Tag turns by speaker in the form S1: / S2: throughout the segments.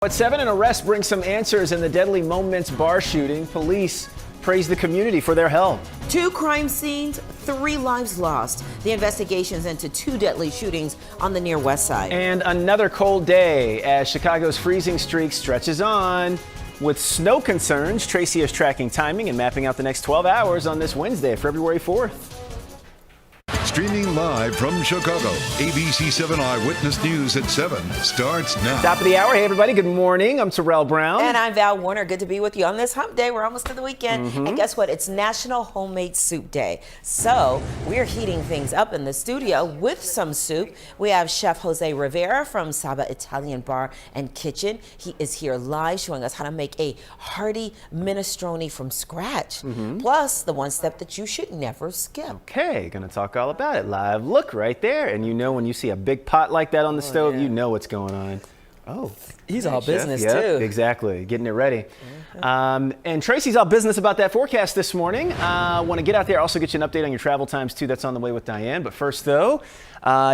S1: At 7, an arrest brings some answers in the deadly Momence bar shooting. Police praise the community for their help.
S2: 2 crime scenes, 3 lives lost. The investigations into 2 deadly shootings on the near west side.
S1: And another cold day as Chicago's freezing streak stretches on. With snow concerns, Tracy is tracking timing and mapping out the next 12 hours on this Wednesday, February 4th.
S3: Streaming live from Chicago, ABC 7 Eyewitness News at 7 starts now.
S1: Top of the hour. Hey, everybody. Good morning. I'm Terrell Brown.
S2: And I'm Val Warner. Good to be with you on this hump day. We're almost to the weekend. And guess what? It's National Homemade Soup Day. So we're heating things up in the studio with some soup. We have Chef Jose Rivera from Saba Italian Bar and Kitchen. He is here live showing us how to make a hearty minestrone from scratch. Plus, the one step that you should never skip.
S1: Okay, going to talk all about it. Live look right there. And you know when you see a big pot like that on the stove, you know what's going on. Oh,
S2: he's all business
S1: Chef.
S2: too.
S1: Exactly, getting it ready. And Tracy's all business about that forecast this morning. Want to get out there, also get you an update on your travel times too. That's on the way with Diane. But first though,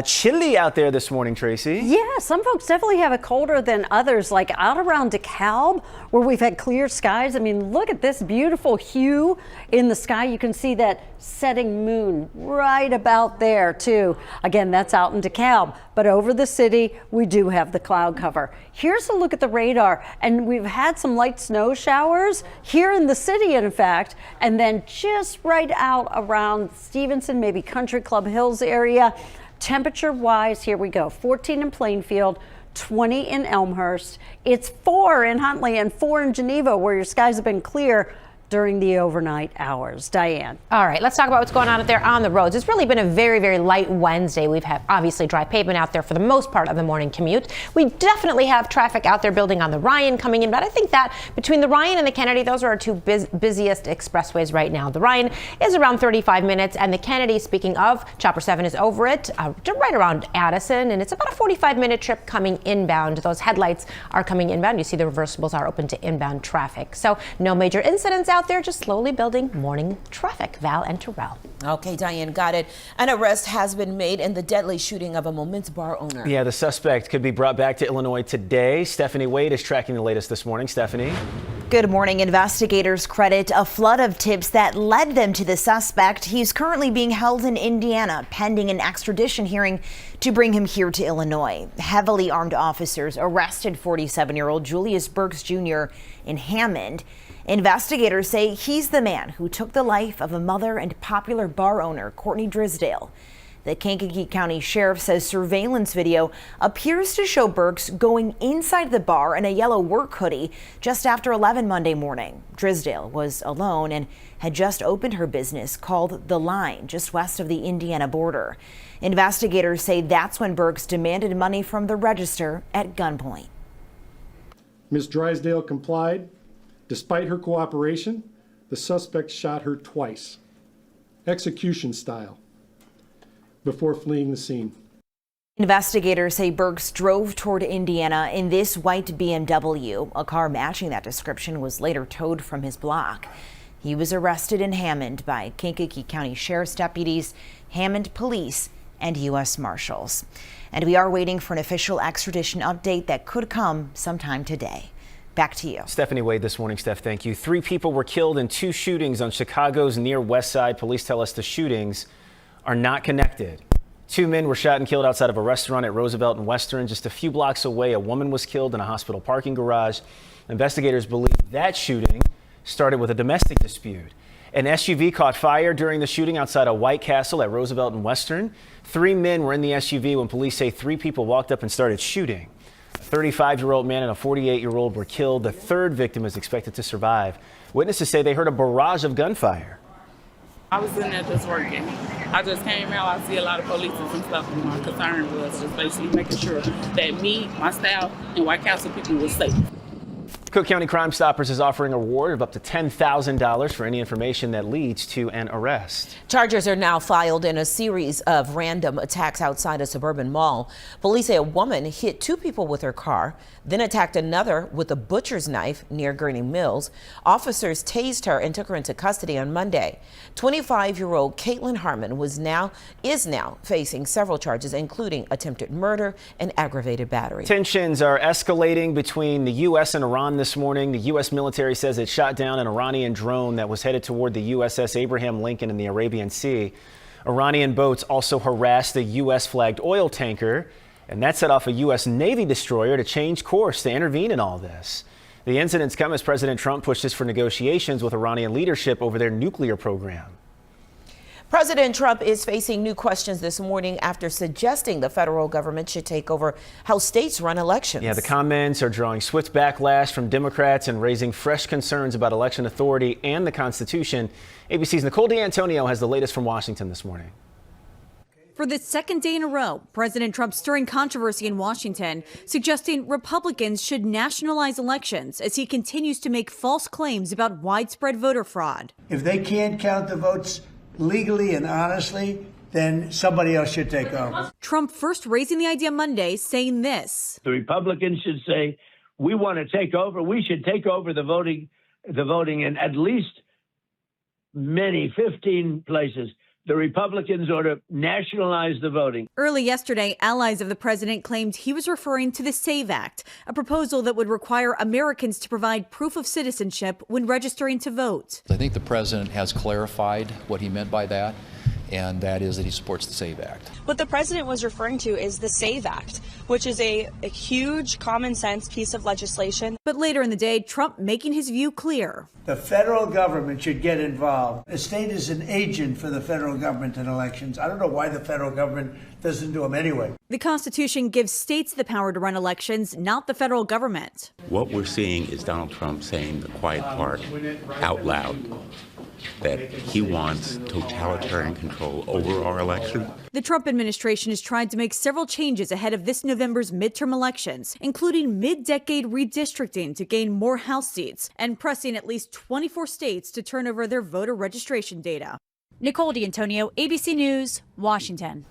S1: chilly out there this morning, Tracy.
S4: Yeah, some folks definitely have it colder than others, like out around DeKalb, where we've had clear skies. I mean, look at this beautiful hue in the sky. You can see that setting moon right about there too. Again, that's out in DeKalb, but over the city, we do have the cloud cover. Here's a look at the radar, and we've had some light snow showers here in the city, in fact, and then just right out around Stevenson, maybe Country Club Hills area. Temperature wise, here we go, 14 in Plainfield, 20 in Elmhurst. It's 4 in Huntley and 4 in Geneva, where your skies have been clear during the overnight hours. Diane.
S5: All right, let's talk about what's going on out there on the roads. It's really been a very, very light Wednesday. We've had obviously dry pavement out there for the most part of the morning commute. We definitely have traffic out there building on the Ryan coming in, but I think that between the Ryan and the Kennedy, those are our 2 busiest expressways right now. The Ryan is around 35 minutes, and the Kennedy, speaking of, Chopper 7 is over it, right around Addison, and it's about a 45-minute trip coming inbound. Those headlights are coming inbound. You see the reversibles are open to inbound traffic. So no major incidents out there, just slowly building morning traffic. Val and Terrell.
S2: Okay, Diane, got it. An arrest has been made in the deadly shooting of a Momence bar owner.
S1: Yeah, the suspect could be brought back to Illinois today. Stephanie Wade is tracking the latest this morning. Stephanie.
S6: Good morning. Investigators credit a flood of tips that led them to the suspect. He's currently being held in Indiana, pending an extradition hearing to bring him here to Illinois. Heavily armed officers arrested 47-year-old Julius Burks Jr. in Hammond. Investigators say he's the man who took the life of a mother and popular bar owner, Courtney Drysdale. The Kankakee County Sheriff says surveillance video appears to show Burks going inside the bar in a yellow work hoodie just after 11 Monday morning. Drysdale was alone and had just opened her business called The Line, just west of the Indiana border. Investigators say that's when Burks demanded money from the register at gunpoint.
S7: Ms. Drysdale complied. Despite her cooperation, the suspect shot her twice, execution style, before fleeing the scene.
S6: Investigators say Burks drove toward Indiana in this white BMW. A car matching that description was later towed from his block. He was arrested in Hammond by Kankakee County Sheriff's deputies, Hammond Police, and U.S. Marshals. And we are waiting for an official extradition update that could come sometime today. Back to you.
S1: Stephanie Wade this morning. Steph, thank you. 3 people were killed in 2 shootings on Chicago's near west side. Police tell us the shootings are not connected. 2 men were shot and killed outside of a restaurant at Roosevelt and Western. Just a few blocks away, a woman was killed in a hospital parking garage. Investigators believe that shooting started with a domestic dispute. An SUV caught fire during the shooting outside of White Castle at Roosevelt and Western. 3 men were in the SUV when police say 3 people walked up and started shooting. A 35-year-old man and a 48-year-old were killed. The 3rd victim is expected to survive. Witnesses say they heard a barrage of gunfire.
S8: I was in there just working. I just came out. I see a lot of police and stuff, and my concern was just basically making sure that me, my staff, and White Castle people were safe.
S1: Cook County Crime Stoppers is offering a reward of up to $10,000 for any information that leads to an arrest.
S2: Charges are now filed in a series of random attacks outside a suburban mall. Police say a woman hit 2 people with her car, then attacked another with a butcher's knife near Gurney Mills. Officers tased her and took her into custody on Monday. 25-year-old Caitlin Harmon is now facing several charges, including attempted murder and aggravated battery.
S1: Tensions are escalating between the U.S. and Iran this morning. The U.S. military says it shot down an Iranian drone that was headed toward the USS Abraham Lincoln in the Arabian Sea. Iranian boats also harassed a U.S.-flagged oil tanker, and that set off a U.S. Navy destroyer to change course to intervene in all this. The incidents come as President Trump pushes for negotiations with Iranian leadership over their nuclear program.
S2: President Trump is facing new questions this morning after suggesting the federal government should take over how states run elections.
S1: Yeah, the comments are drawing swift backlash from Democrats and raising fresh concerns about election authority and the Constitution. ABC's Nicole D'Antonio has the latest from Washington this morning.
S9: For the second day in a row, President Trump stirring controversy in Washington, suggesting Republicans should nationalize elections as he continues to make false claims about widespread voter fraud.
S10: If they can't count the votes legally and honestly, then somebody else should take over.
S9: Trump first raising the idea Monday, saying this.
S11: The Republicans should say, we want to take over. We should take over the voting in at least 15 places. The Republicans ought to nationalize the voting.
S9: Early yesterday, allies of the president claimed he was referring to the SAVE Act, a proposal that would require Americans to provide proof of citizenship when registering to vote.
S12: I think the president has clarified what he meant by that, and that is that he supports the SAVE Act.
S13: What the president was referring to is the SAVE Act, which is a huge common sense piece of legislation.
S9: But later in the day, Trump making his view clear.
S10: The federal government should get involved. The state is an agent for the federal government in elections. I don't know why the federal government doesn't do them anyway.
S9: The Constitution gives states the power to run elections, not the federal government.
S14: What we're seeing is Donald Trump saying the quiet part out loud, that he wants totalitarian control over our election.
S9: The Trump administration has tried to make several changes ahead of this November's midterm elections, including mid-decade redistricting to gain more House seats and pressing at least 24 states to turn over their voter registration data. Nicole D'Antonio, ABC News, Washington.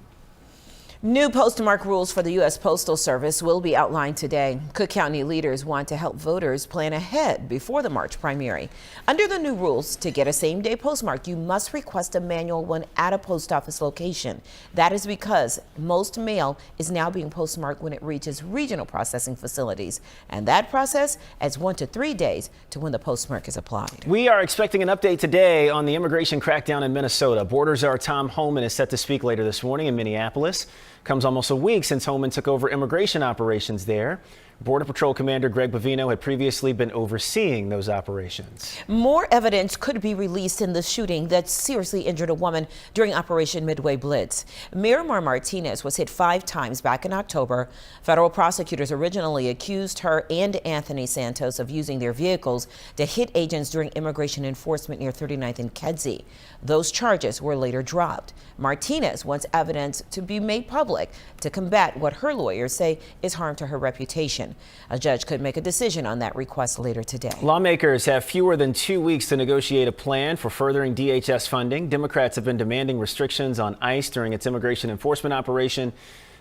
S2: New postmark rules for the U.S. Postal Service will be outlined today. Cook County leaders want to help voters plan ahead before the March primary. Under the new rules, to get a same-day postmark, you must request a manual one at a post office location. That is because most mail is now being postmarked when it reaches regional processing facilities. And that process adds 1 to 3 days to when the postmark is applied.
S1: We are expecting an update today on the immigration crackdown in Minnesota. Border Czar Tom Homan is set to speak later this morning in Minneapolis. Comes almost a week since Homan took over immigration operations there. Border Patrol Commander Greg Bovino had previously been overseeing those operations.
S2: More evidence could be released in the shooting that seriously injured a woman during Operation Midway Blitz. Miramar Martinez was hit 5 times back in October. Federal prosecutors originally accused her and Anthony Santos of using their vehicles to hit agents during immigration enforcement near 39th and Kedzie. Those charges were later dropped. Martinez wants evidence to be made public to combat what her lawyers say is harm to her reputation. A judge could make a decision on that request later today.
S1: Lawmakers have fewer than 2 weeks to negotiate a plan for furthering DHS funding. Democrats have been demanding restrictions on ICE during its immigration enforcement operation.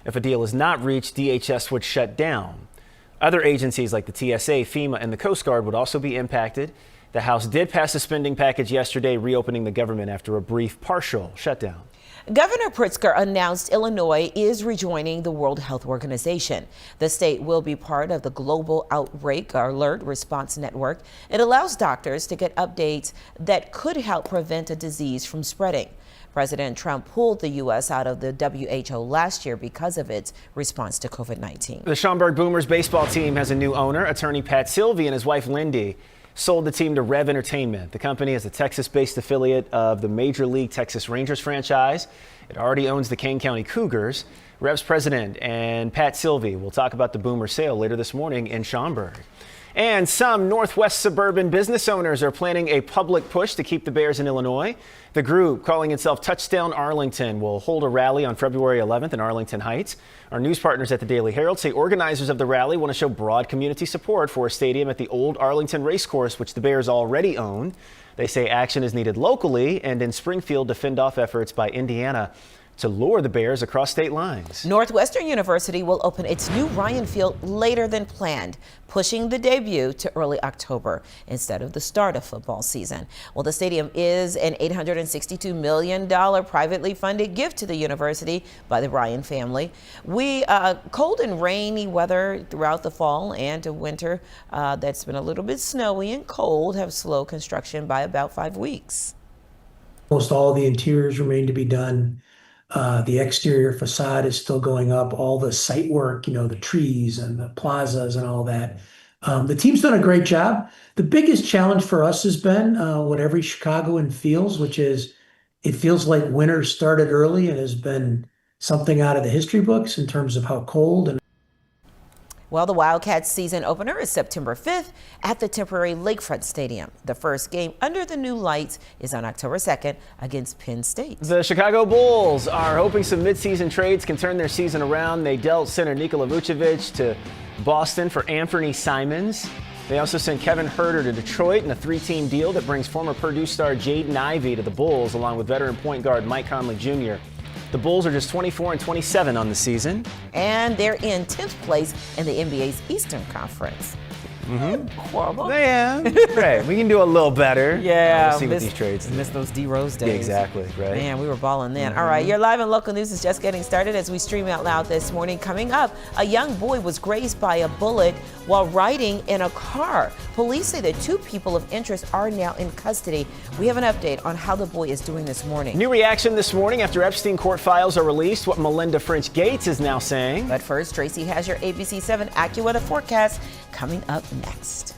S1: If a deal is not reached, DHS would shut down. Other agencies like the TSA, FEMA, and the Coast Guard would also be impacted. The House did pass a spending package yesterday, reopening the government after a brief partial shutdown.
S2: Governor Pritzker announced Illinois is rejoining the World Health Organization. The state will be part of the Global Outbreak Alert Response Network. It allows doctors to get updates that could help prevent a disease from spreading. President Trump pulled the U.S. out of the WHO last year because of its response to COVID-19.
S1: The Schaumburg Boomers baseball team has a new owner. Attorney Pat Sylvie and his wife Lindy sold the team to Rev Entertainment. The company is a Texas-based affiliate of the Major League Texas Rangers franchise. It already owns the Kane County Cougars. Rev's president and Pat Sylvie will talk about the Boomer sale later this morning in Schaumburg. And some Northwest suburban business owners are planning a public push to keep the Bears in Illinois. The group, calling itself Touchdown Arlington, will hold a rally on February 11th in Arlington Heights. Our news partners at the Daily Herald say organizers of the rally want to show broad community support for a stadium at the old Arlington Racecourse, which the Bears already own. They say action is needed locally and in Springfield to fend off efforts by Indiana to lure the Bears across state lines.
S2: Northwestern University will open its new Ryan Field later than planned, pushing the debut to early October instead of the start of football season. Well, the stadium is an $862 million privately funded gift to the university by the Ryan family. Cold and rainy weather throughout the fall and winter that's been a little bit snowy and cold have slowed construction by about 5 weeks.
S15: Almost all the interiors remain to be done. The exterior facade is still going up. All the site work, the trees and the plazas and all that. The team's done a great job. The biggest challenge for us has been what every Chicagoan feels, which is it feels like winter started early and has been something out of the history books in terms of how cold and
S2: Well, the Wildcats season opener is September 5th at the temporary Lakefront Stadium. The first game under the new lights is on October 2nd against Penn State.
S1: The Chicago Bulls are hoping some midseason trades can turn their season around. They dealt center Nikola Vucevic to Boston for Anthony Simons. They also sent Kevin Huerter to Detroit in a 3-team deal that brings former Purdue star Jaden Ivey to the Bulls, along with veteran point guard Mike Conley Jr. The Bulls are just 24-27 on the season.
S2: And they're in 10th place in the NBA's Eastern Conference. Horrible.
S1: Yeah, right. We can do a little better.
S2: Yeah.
S1: We'll see what these trades do.
S2: Miss those D Rose days.
S1: Yeah, exactly, right.
S2: Man, we were balling then. All right, your live and local news is just getting started as we stream out loud this morning. Coming up, a young boy was grazed by a bullet while riding in a car. Police say that 2 people of interest are now in custody. We have an update on how the boy is doing this morning.
S1: New reaction this morning after Epstein court files are released, what Melinda French Gates is now saying.
S2: But first, Tracy has your ABC 7 AccuWeather forecast coming up next.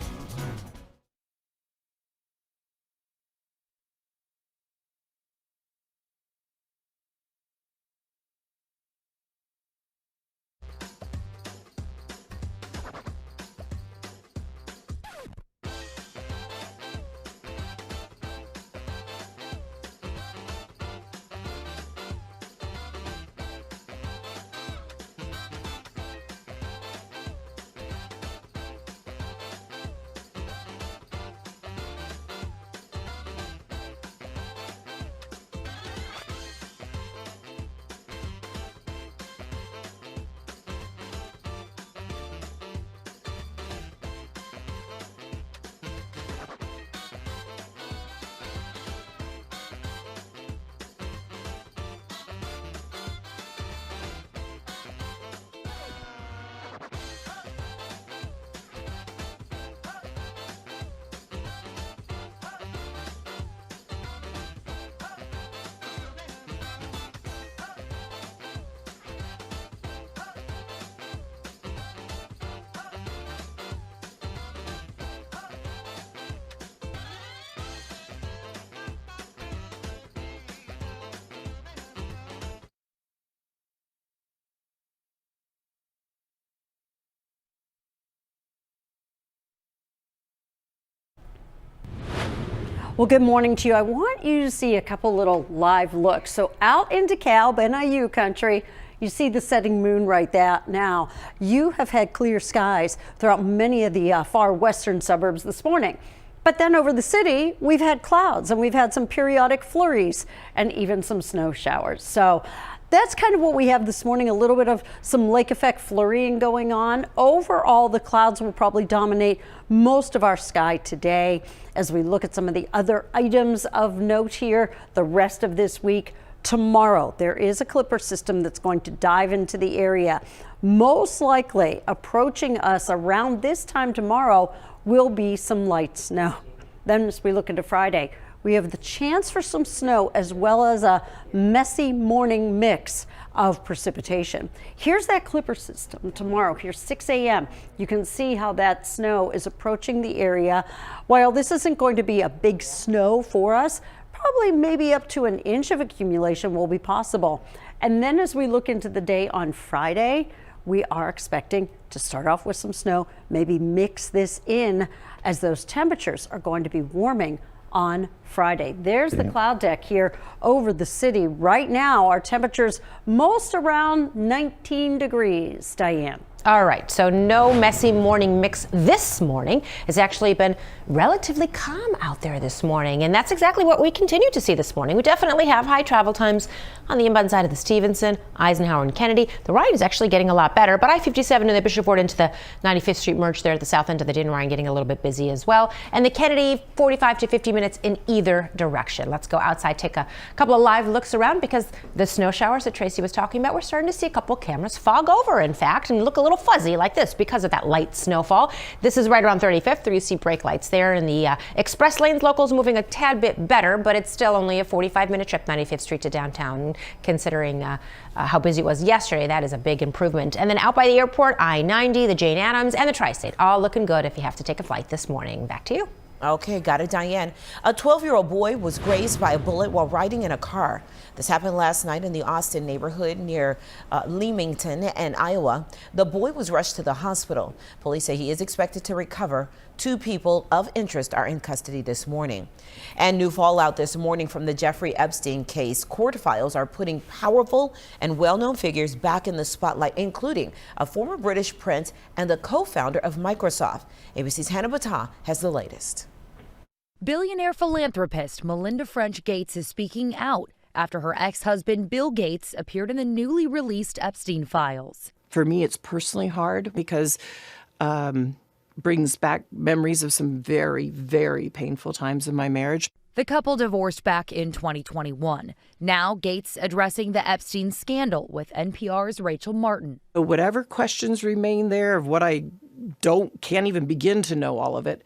S4: Well, good morning to you. I want you to see a couple little live looks. So out in DeKalb, NIU country, you see the setting moon right there now. You have had clear skies throughout many of the far western suburbs this morning. But then over the city, we've had clouds and we've had some periodic flurries and even some snow showers. So that's kind of what we have this morning, a little bit of some lake effect flurrying going on. Overall, the clouds will probably dominate most of our sky today. As we look at some of the other items of note here, the rest of this week, tomorrow, there is a clipper system that's going to dive into the area. Most likely approaching us around this time tomorrow will be some light snow. Then as we look into Friday, we have the chance for some snow as well as a messy morning mix of precipitation. Here's that clipper system tomorrow. Here's 6 a.m. You can see how that snow is approaching the area. While this isn't going to be a big snow for us, probably maybe up to an inch of accumulation will be possible. And then as we look into the day on Friday, we are expecting to start off with some snow, maybe mix this in as those temperatures are going to be warming on Friday. There's the cloud deck here over the city. Right now, our temperatures most around 19 degrees. Diane.
S5: All right, so no messy morning mix this morning. It's actually been relatively calm out there this morning, and that's exactly what we continue to see this morning. We definitely have high travel times on the inbound side of the Stevenson, Eisenhower, and Kennedy. The Ryan is actually getting a lot better, but I-57 and the Bishop Ford into the 95th Street merge there at the south end of the Din Ryan getting a little bit busy as well. And the Kennedy, 45 to 50 minutes in either direction. Let's go outside, take a couple of live looks around, because the snow showers that Tracy was talking about, we're starting to see a couple cameras fog over, in fact, and look a little fuzzy like this because of that light snowfall. This is right around 35th. There you see brake lights there in the express lanes. Locals moving a tad bit better, but it's still only a 45-minute trip, 95th Street to downtown. Considering how busy it was yesterday, that is a big improvement. And then out by the airport, I-90, the Jane Addams, and the Tri-State, all looking good if you have to take a flight this morning. Back to you.
S2: Okay, got it, Diane. A 12-year-old boy was grazed by a bullet while riding in a car. This happened last night in the Austin neighborhood near Leamington and Iowa. The boy was rushed to the hospital. Police say he is expected to recover. 2 people of interest are in custody this morning. And new fallout this morning from the Jeffrey Epstein case. Court files are putting powerful and well-known figures back in the spotlight, including a former British prince and the co-founder of Microsoft. ABC's Hannah Battah has the latest.
S16: Billionaire philanthropist Melinda French Gates is speaking out after her ex-husband Bill Gates appeared in the newly released Epstein files.
S17: For me, it's personally hard because brings back memories of some very, very painful times in my marriage.
S16: The couple divorced back in 2021. Now Gates addressing the Epstein scandal with NPR's Rachel Martin.
S17: Whatever questions remain there of what I can't even begin to know all of it,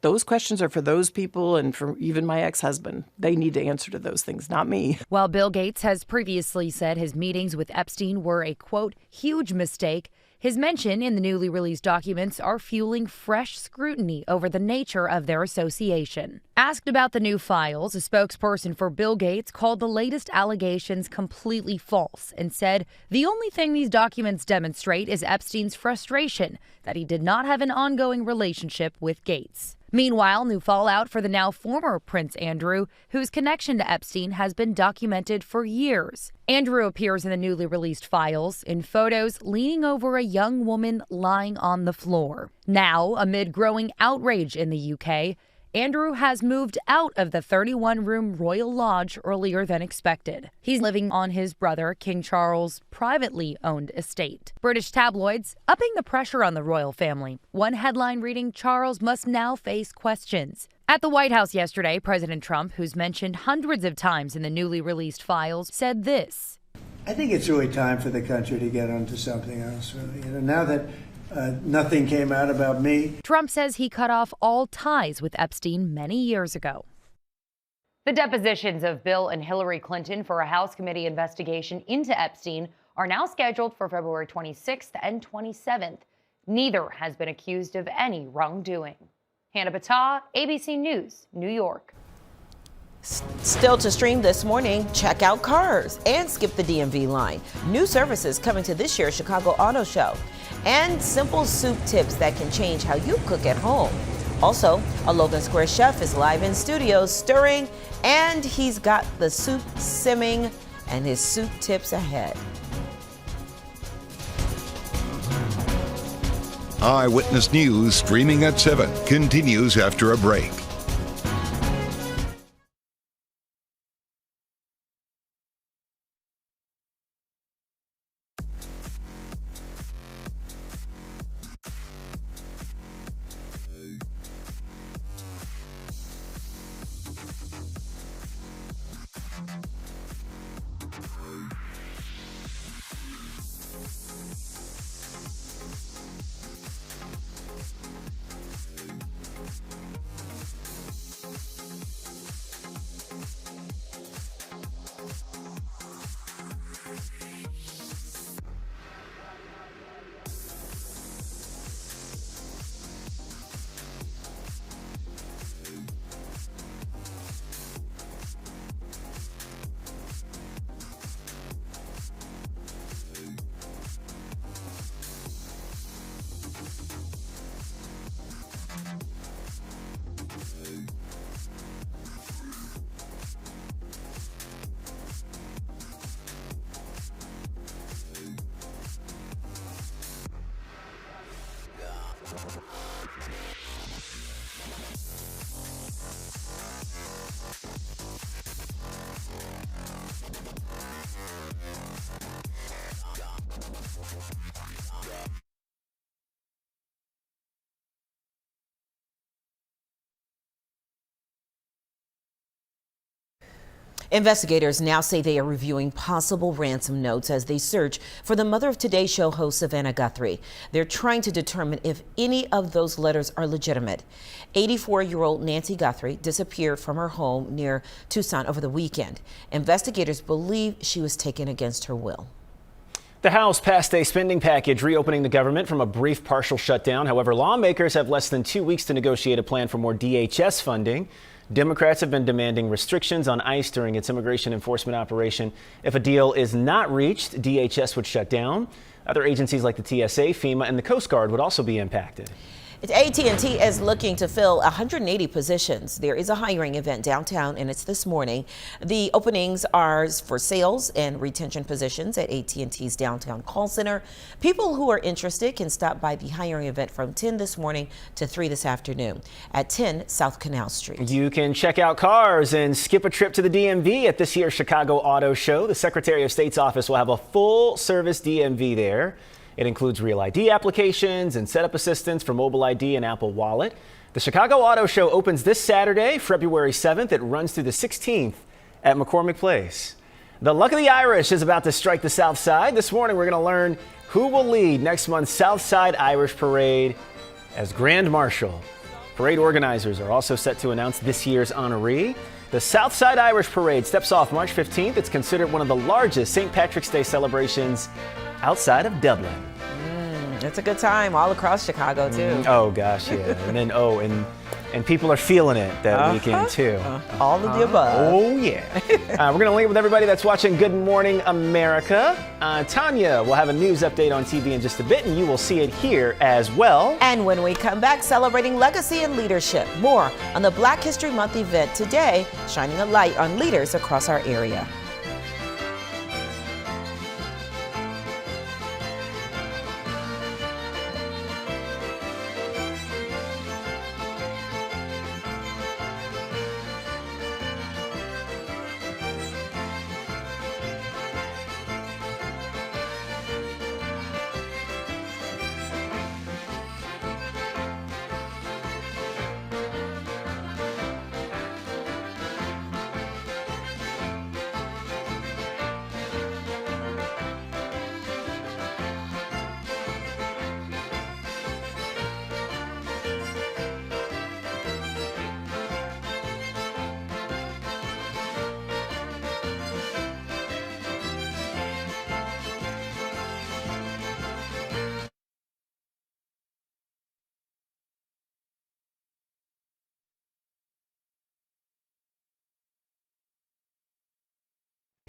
S17: those questions are for those people and for even my ex-husband. They need to answer to those things, not me.
S16: While Bill Gates has previously said his meetings with Epstein were a, quote, huge mistake, his mention in the newly released documents are fueling fresh scrutiny over the nature of their association. Asked about the new files, a spokesperson for Bill Gates called the latest allegations completely false and said the only thing these documents demonstrate is Epstein's frustration that he did not have an ongoing relationship with Gates. Meanwhile, new fallout for the now former Prince Andrew, whose connection to Epstein has been documented for years. Andrew appears in the newly released files in photos leaning over a young woman lying on the floor. Now, amid growing outrage in the UK, Andrew has moved out of the 31-room Royal Lodge earlier than expected. He's living on his brother King Charles' privately owned estate. British tabloids upping the pressure on the royal family. One headline reading, Charles must now face questions. At the White House yesterday, President Trump, who's mentioned hundreds of times in the newly released files, said this.
S10: I think it's really time for the country to get onto something else, really. Now that nothing came out about me.
S16: Trump says he cut off all ties with Epstein many years ago. The depositions of Bill and Hillary Clinton for a House committee investigation into Epstein are now scheduled for February 26th and 27th. Neither has been accused of any wrongdoing. Hannah Battah, ABC News, New York.
S2: Still to stream this morning, check out Cars and skip the DMV line. New services coming to this year's Chicago Auto Show. And simple soup tips that can change how you cook at home. Also, a Logan Square chef is live in studio stirring, and he's got the soup simming and his soup tips ahead.
S3: Eyewitness News streaming at 7 continues after a break.
S2: Investigators now say they are reviewing possible ransom notes as they search for the mother of Today Show host Savannah Guthrie. They're trying to determine if any of those letters are legitimate. 84-year-old Nancy Guthrie disappeared from her home near Tucson over the weekend. Investigators believe she was taken against her will.
S1: The House passed a spending package reopening the government from a brief partial shutdown. However, lawmakers have less than 2 weeks to negotiate a plan for more DHS funding. Democrats have been demanding restrictions on ICE during its immigration enforcement operation. If a deal is not reached, DHS would shut down. Other agencies like the TSA, FEMA, and the Coast Guard would also be impacted.
S2: AT&T is looking to fill 180 positions. There is a hiring event downtown, and it's this morning. The openings are for sales and retention positions at AT&T's downtown call center. People who are interested can stop by the hiring event from 10 this morning to 3 this afternoon at 10 South Canal Street.
S1: You can check out cars and skip a trip to the DMV at this year's Chicago Auto Show. The Secretary of State's office will have a full-service DMV there. It includes Real ID applications and setup assistance for mobile ID and Apple Wallet. The Chicago Auto Show opens this Saturday, February 7th. It runs through the 16th at McCormick Place. The luck of the Irish is about to strike the South Side. This morning, we're going to learn who will lead next month's South Side Irish Parade as Grand Marshal. Parade organizers are also set to announce this year's honoree. The South Side Irish Parade steps off March 15th. It's considered one of the largest St. Patrick's Day celebrations outside of Dublin.
S2: It's a good time all across Chicago, too.
S1: Oh, gosh, yeah. And then, and people are feeling it that weekend, too.
S2: All of the above.
S1: Oh, yeah. We're going to link with everybody that's watching Good Morning America. Tanya will have a news update on TV in just a bit, and you will see it here as well.
S2: And when we come back, celebrating legacy and leadership. More on the Black History Month event today, shining a light on leaders across our area.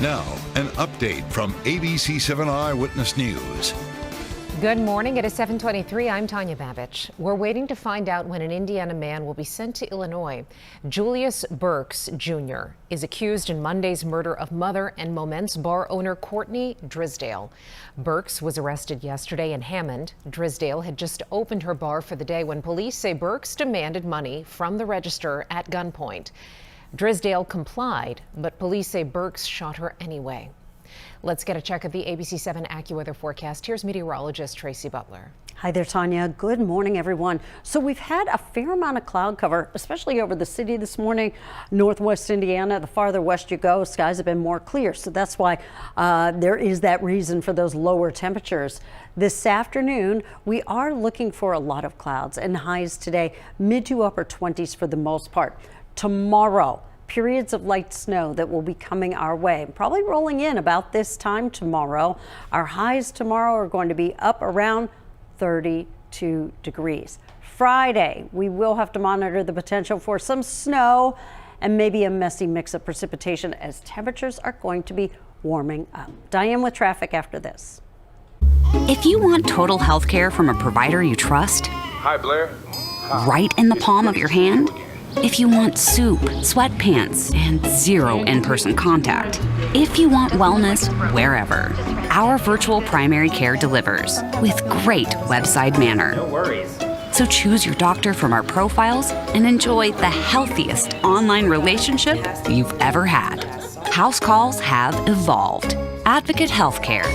S3: Now, an update from ABC 7 Eyewitness News.
S18: Good morning. It is 7:23. I'm Tanya Babich. We're waiting to find out when an Indiana man will be sent to Illinois. Julius Burks Jr. is accused in Monday's murder of mother and Momence bar owner Courtney Drisdale. Burks was arrested yesterday in Hammond. Drisdale had just opened her bar for the day when police say Burks demanded money from the register at gunpoint. Drisdale complied, but police say Burks shot her anyway. Let's get a check of the ABC 7 AccuWeather forecast. Here's meteorologist Tracy Butler.
S4: Hi there, Tanya. Good morning, everyone. So we've had a fair amount of cloud cover, especially over the city this morning. Northwest Indiana, the farther west you go, skies have been more clear. So that's why there is that reason for those lower temperatures. This afternoon, we are looking for a lot of clouds and highs today, mid to upper 20s for the most part. Tomorrow, periods of light snow that will be coming our way, probably rolling in about this time tomorrow. Our highs tomorrow are going to be up around 32 degrees. Friday, we will have to monitor the potential for some snow and maybe a messy mix of precipitation as temperatures are going to be warming up. Diane with traffic after this.
S19: If you want total health care from a provider you trust,
S20: Hi, Blair.
S19: right in the palm of your hand? If you want soup, sweatpants, and zero in-person contact. If you want wellness wherever. Our virtual primary care delivers with great website manner.
S1: No worries.
S19: So choose your doctor from our profiles and enjoy the healthiest online relationship you've ever had. House calls have evolved. Advocate Healthcare.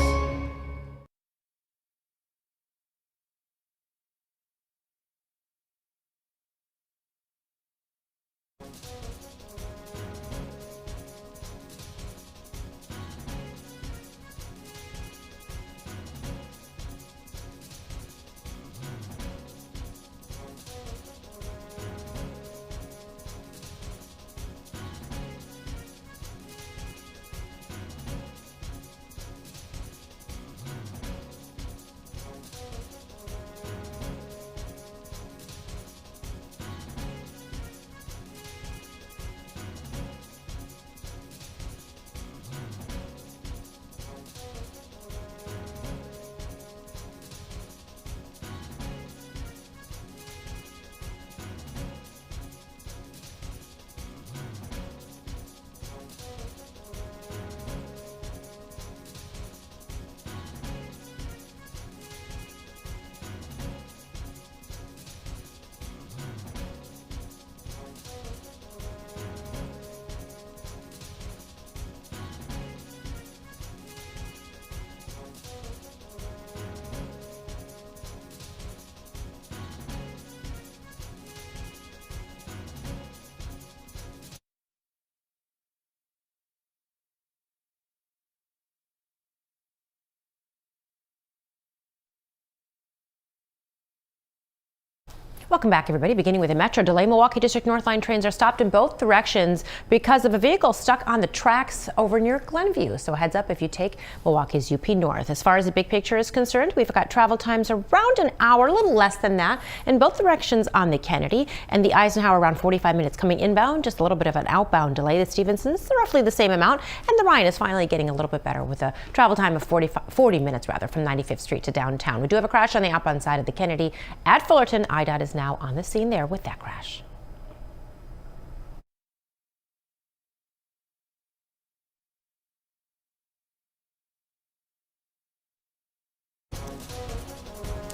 S5: Welcome back, everybody. Beginning with a metro delay, Milwaukee District North Line trains are stopped in both directions because of a vehicle stuck on the tracks over near Glenview. So heads up if you take Milwaukee's UP North. As far as the big picture is concerned, we've got travel times around an hour, a little less than that, in both directions on the Kennedy and the Eisenhower around 45 minutes coming inbound. Just a little bit of an outbound delay. The Stevenson's roughly the same amount, and the Ryan is finally getting a little bit better with a travel time of 40 minutes rather from 95th Street to downtown. We do have a crash on the outbound side of the Kennedy at Fullerton. IDOT is now on the scene there with that crash.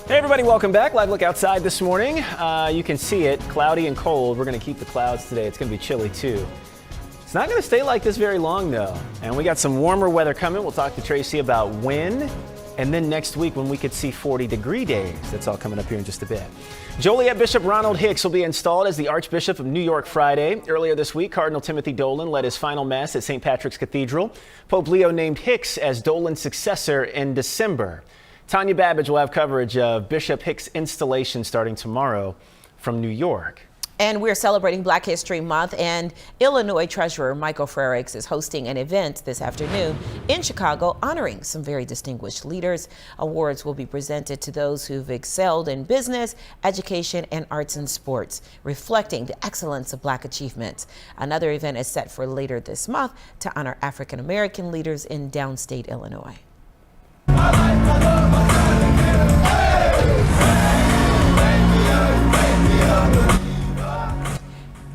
S1: Hey everybody, welcome back. Live look outside this morning. You can see it, cloudy and cold. We're going to keep the clouds today. It's going to be chilly too. It's not going to stay like this very long though. And we got some warmer weather coming. We'll talk to Tracy about when. And then next week when we could see 40-degree days. That's all coming up here in just a bit. Joliet Bishop Ronald Hicks will be installed as the Archbishop of New York Friday. Earlier this week, Cardinal Timothy Dolan led his final mass at St. Patrick's Cathedral. Pope Leo named Hicks as Dolan's successor in December. Tanya Babbage will have coverage of Bishop Hicks' installation starting tomorrow from New York.
S2: And we're celebrating Black History Month, and Illinois Treasurer Michael Frericks is hosting an event this afternoon in Chicago honoring some very distinguished leaders. Awards will be presented to those who've excelled in business, education, and arts and sports, reflecting the excellence of Black achievements. Another event is set for later this month to honor African American leaders in downstate Illinois.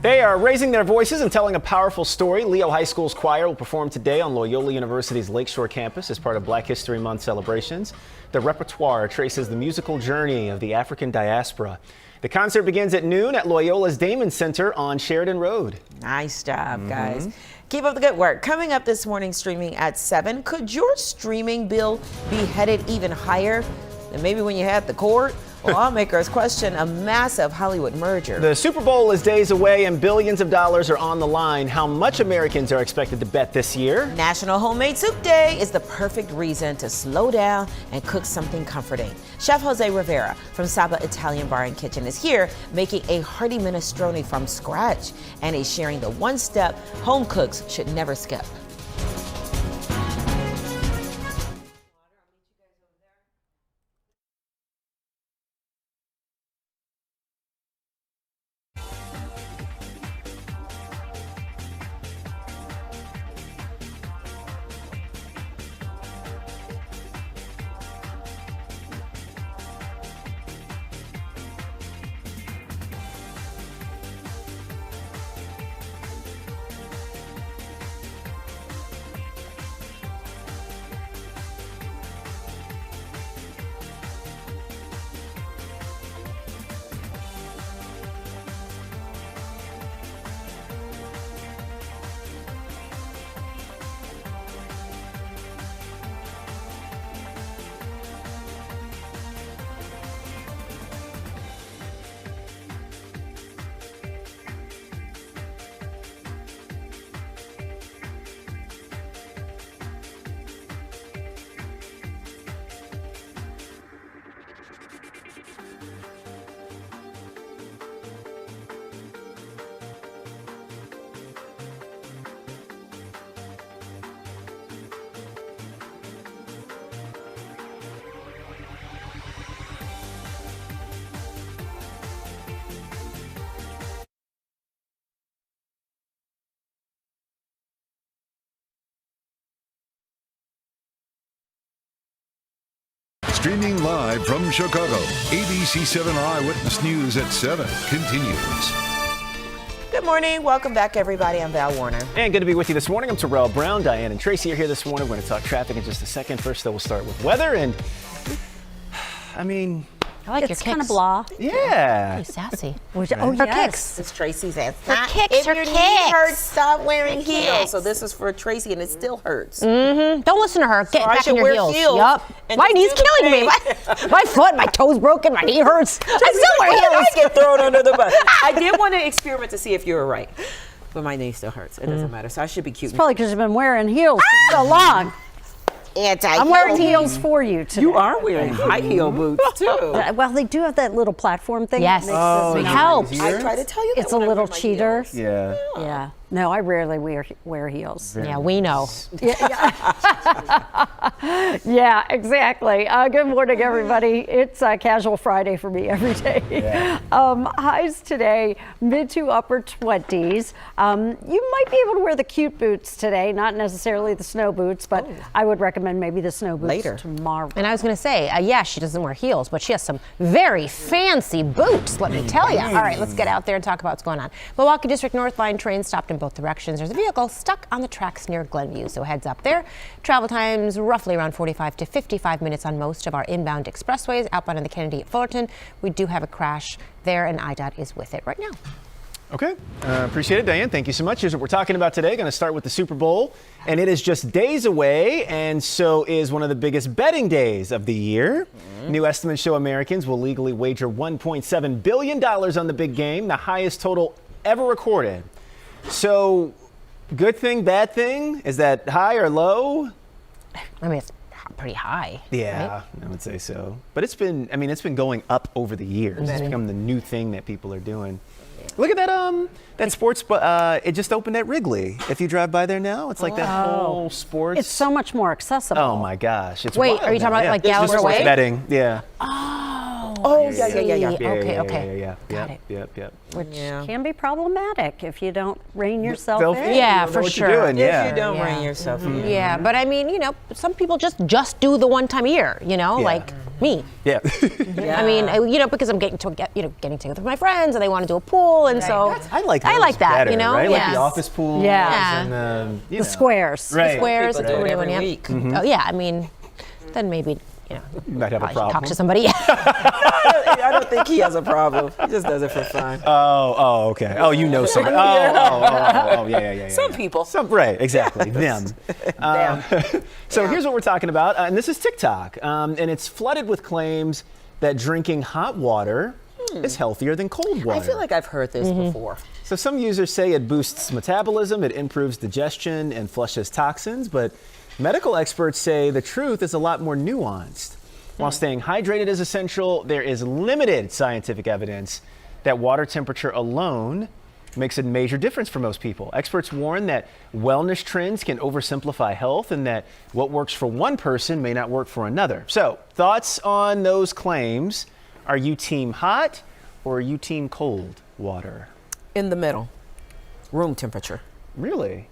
S1: They are raising their voices and telling a powerful story. Leo High School's choir will perform today on Loyola University's Lakeshore campus as part of Black History Month celebrations. The repertoire traces the musical journey of the African diaspora. The concert begins at noon at Loyola's Damon Center on Sheridan Road.
S2: Nice job, guys. Keep up the good work. Coming up this morning, streaming at 7. Could your streaming bill be headed even higher than maybe when you had the cord? Lawmakers question a massive Hollywood merger.
S1: The Super Bowl is days away and billions of dollars are on the line. How much Americans are expected to bet this year?
S2: National Homemade Soup Day is the perfect reason to slow down and cook something comforting. Chef Jose Rivera from Saba Italian Bar and Kitchen is here making a hearty minestrone from scratch, and he's sharing the one step home cooks should never skip.
S3: Streaming live from Chicago, ABC 7 Eyewitness News at 7 continues.
S2: Good morning. Welcome back, everybody. I'm Val Warner.
S1: And good to be with you this morning. I'm Terrell Brown. Diane and Tracy are here this morning. We're going to talk traffic in just a second. First, though, we'll start with weather. And, I mean...
S5: I like your
S4: It's
S5: kicks.
S4: kind of blah.
S1: Yeah.
S5: Pretty sassy.
S4: Oh,
S5: Her
S4: yes.
S5: kicks.
S2: It's Tracy's ass.
S5: Her kicks,
S2: If
S5: her
S2: your knee
S5: kicks.
S2: hurts, stop wearing
S5: Her
S2: heels.
S5: kicks.
S2: So this is for Tracy, and it still hurts.
S5: Mm-hmm. Don't listen to her. Get
S2: I
S5: back
S2: should
S5: in your
S2: wear
S5: heels.
S2: heels
S5: Yup.
S2: and
S5: My
S2: just
S5: knee's
S2: do the
S5: killing me. My foot, my toe's broken, my knee hurts. I still wear
S2: I
S5: heels.
S2: get thrown under the bus. I did want to experiment to see if you were right, but my knee still hurts. It doesn't matter. So I should be cute.
S4: It's probably because you've been wearing heels for so long. I'm wearing heels for you today.
S2: You are wearing high heel boots too.
S4: Well, they do have that little platform thing.
S5: Yes.
S4: That makes
S5: It helps.
S2: I try to tell you that
S4: It's a
S2: when I
S4: little
S2: wear my
S4: cheater.
S2: heels.
S1: Yeah.
S4: Yeah. No, I rarely wear heels.
S5: Yeah, we know.
S4: Yeah, exactly. Good morning, everybody. It's Casual Friday for me every day.
S1: Yeah.
S4: Highs today, mid to upper 20s. You might be able to wear the cute boots today, not necessarily the snow boots, but I would recommend maybe the snow boots
S2: Later.
S4: tomorrow.
S5: And I was going to say, yeah, she doesn't wear heels, but she has some very fancy boots, let me tell you. All right, let's get out there and talk about what's going on. Milwaukee District North Line train stopped in both directions. There's a vehicle stuck on the tracks near Glenview, so heads up there. Travel times roughly around 45 to 55 minutes on most of our inbound expressways. Outbound in the Kennedy at Fullerton, we do have a crash there, and IDOT is with it right now.
S1: Okay. Appreciate it, Diane. Thank you so much. Here's what we're talking about today. Going to start with the Super Bowl, and it is just days away, and so is one of the biggest betting days of the year. New estimates show Americans will legally wager $1.7 billion on the big game, the highest total ever recorded. So, good thing, bad thing? Is that high or low?
S5: I mean, it's pretty high.
S1: Yeah,
S5: right?
S1: I would say so. But it's been going up over the years. It's become the new thing that people are doing. Look at that sports, it just opened at Wrigley. If you drive by there now, it's like that whole sports.
S4: It's so much more accessible.
S1: Oh my gosh. It's
S5: Wait,
S1: wild
S5: are you talking
S1: now.
S5: about
S1: Yeah.
S5: like Gallagher
S1: Just sports
S5: Way?
S1: betting, yeah.
S2: Oh, yeah.
S5: Okay.
S1: Yep.
S4: Which
S2: Yeah.
S4: can be problematic if you don't rein yourself
S1: They'll
S4: in.
S1: feel
S5: Yeah,
S1: you don't know
S5: for
S1: what
S5: sure.
S1: you're doing, yeah.
S2: If you don't rein yourself in.
S5: Yeah, but I mean, some people just do the one time a year, like me.
S1: Yeah.
S5: I mean, because I'm getting together with my friends and they want to do a pool, and so
S1: I like
S5: I
S1: those
S5: like that,
S1: better, right? Like
S5: Yes.
S1: the office pools
S4: Yeah.
S1: and
S4: The squares.
S1: Right.
S5: squares.
S2: People
S5: That's
S2: do
S5: what
S2: it
S5: we're
S2: every
S5: doing,
S2: week.
S5: Oh yeah, I mean, then maybe
S1: You might have a
S5: probably
S1: problem.
S5: talk to somebody.
S2: I don't think he has a problem. He just does it for fun.
S1: Oh, okay. Oh, you know somebody. Yeah.
S2: Some people.
S1: Right, exactly. Them. So here's what we're talking about, and this is TikTok, and it's flooded with claims that drinking hot water is healthier than cold water.
S2: I feel like I've heard this before.
S1: So some users say it boosts metabolism, it improves digestion, and flushes toxins, but medical experts say the truth is a lot more nuanced. While staying hydrated is essential, there is limited scientific evidence that water temperature alone makes a major difference for most people. Experts warn that wellness trends can oversimplify health and that what works for one person may not work for another. So, thoughts on those claims? Are you team hot or are you team cold water?
S2: In the middle. Room temperature.
S1: Really?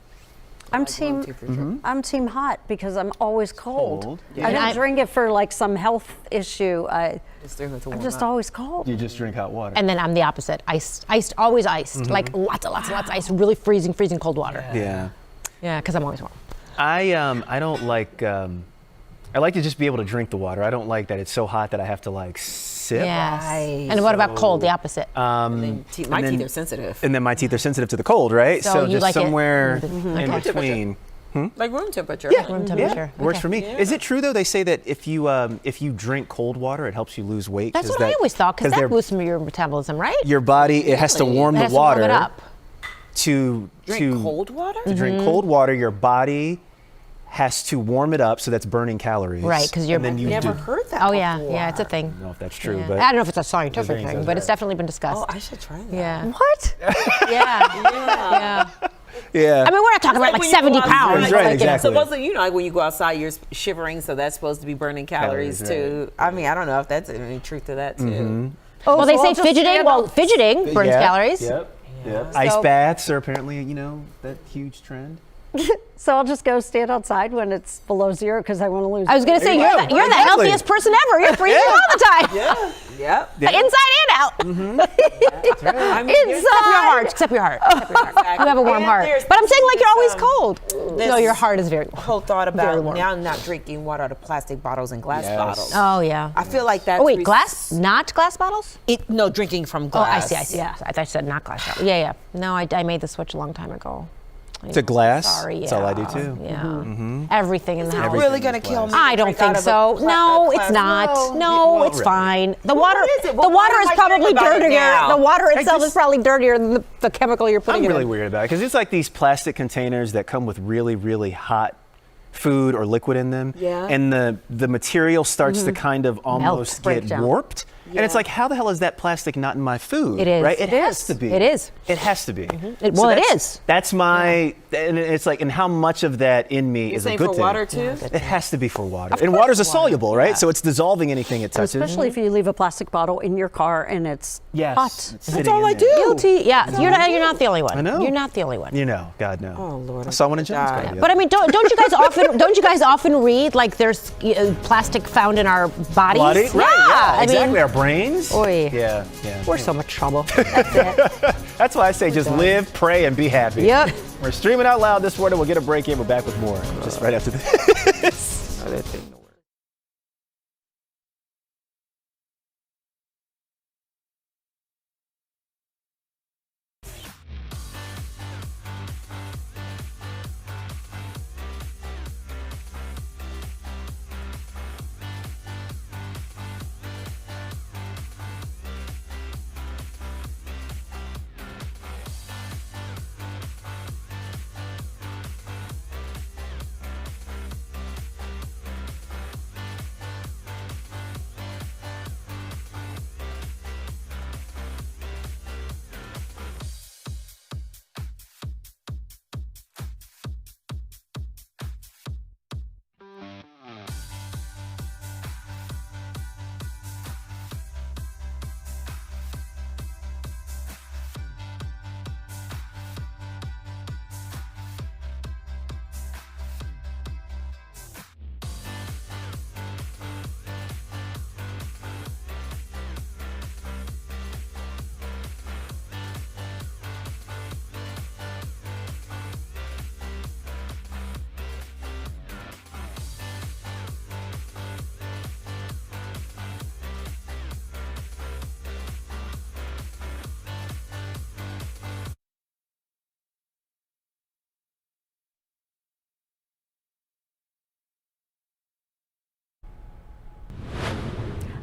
S4: I'm team hot because I'm always cold.
S1: Yeah.
S4: I don't drink it for like some health issue. I'm just always cold.
S1: You just drink hot water.
S5: And then I'm the opposite. Iced, always iced. Like lots of ice, really freezing cold water.
S1: Yeah.
S5: Yeah, because I'm always warm.
S1: I don't like. I like to just be able to drink the water. I don't like that it's so hot that I have to like sip.
S5: Yes. And what about cold? The opposite.
S2: My teeth are sensitive.
S1: And then my teeth are sensitive to the cold, right?
S5: So you
S1: just
S5: like it
S1: somewhere
S5: in
S1: in between.
S2: Like room temperature.
S1: Yeah,
S5: Room temperature.
S1: Works for me. Is it true though? They say that if you drink cold water, it helps you lose weight.
S5: That's what I always thought, because that boosts your metabolism, right?
S1: Your body it has to warm the water
S5: warm it up.
S2: Drink cold water?
S1: To drink cold water, your body has to warm it up, so that's burning calories.
S5: Right, because you're.
S2: I've never heard that.
S5: Oh
S2: before.
S5: yeah, it's a thing.
S1: I don't know if that's true,
S5: Yeah.
S1: but
S5: I don't know if it's a scientific thing, but it's definitely been discussed.
S2: Oh, I should try that.
S5: Yeah.
S4: What?
S5: Yeah.
S1: Yeah.
S5: I mean, we're not talking about like 70 pounds.
S1: Right, exactly.
S2: Supposedly, like when you go outside, you're shivering, so that's supposed to be burning calories too. I mean, I don't know if that's any truth to that too.
S5: Well, they say fidgeting. Well, fidgeting burns calories.
S1: Yep. Ice baths are apparently, that huge trend.
S4: So I'll just go stand outside when it's below zero because I want to lose.
S5: I was going to say, you're the healthiest person ever. You're freezing all the time.
S2: Yeah.
S5: Inside and out.
S2: I mean,
S5: Except your heart. You have a warm heart. But I'm saying like you're always cold. No, your heart is very warm.
S2: Whole thought about now not drinking water out of plastic bottles and glass bottles.
S5: Oh, yeah.
S2: I feel like that's...
S5: Oh, wait, not glass bottles?
S2: No, drinking from glass.
S5: Oh, I see. Yeah. I thought you said not glass bottles. Yeah. No, I made the switch a long time ago.
S1: To glass?
S5: Sorry,
S1: That's all I do too.
S5: Yeah. Everything in the house.
S2: Is it really going to kill me?
S5: I don't think so. No, it's not. No, it's fine. The water is probably dirtier. The water itself is probably dirtier than the chemical you're putting in.
S1: I'm really weird about it because it's like these plastic containers that come with really, really hot food or liquid in them.
S2: Yeah.
S1: And the material starts to kind of almost get warped.
S2: Yeah.
S1: And it's like, how the hell is that plastic not in my food?
S5: It is.
S1: Right? It has to be.
S5: It is.
S1: It has to be.
S5: It is.
S1: That's my, and it's like, and how much of that in me is a good
S2: for
S1: thing?
S2: Water too?
S1: It has to be for water. And water's a soluble, right? So it's dissolving anything it touches.
S4: Especially if you leave a plastic bottle in your car and it's hot.
S1: That's all I
S2: do.
S5: Guilty. Yeah. You're not the only one.
S1: I know.
S5: You're not the only one.
S1: You know, God no.
S2: Oh Lord.
S1: I saw one in John's car.
S5: But I mean, don't you guys often read like there's plastic found in our bodies?
S1: Bloody?
S5: Yeah.
S1: Right, exactly.
S5: I mean,
S1: Our brains.
S5: Oy.
S1: Yeah.
S5: We're so much trouble. That's it.
S1: That's why I say just live, pray, and be happy.
S5: Yep.
S1: We're streaming out loud this morning. We'll get a break in. We're back with more just right after this.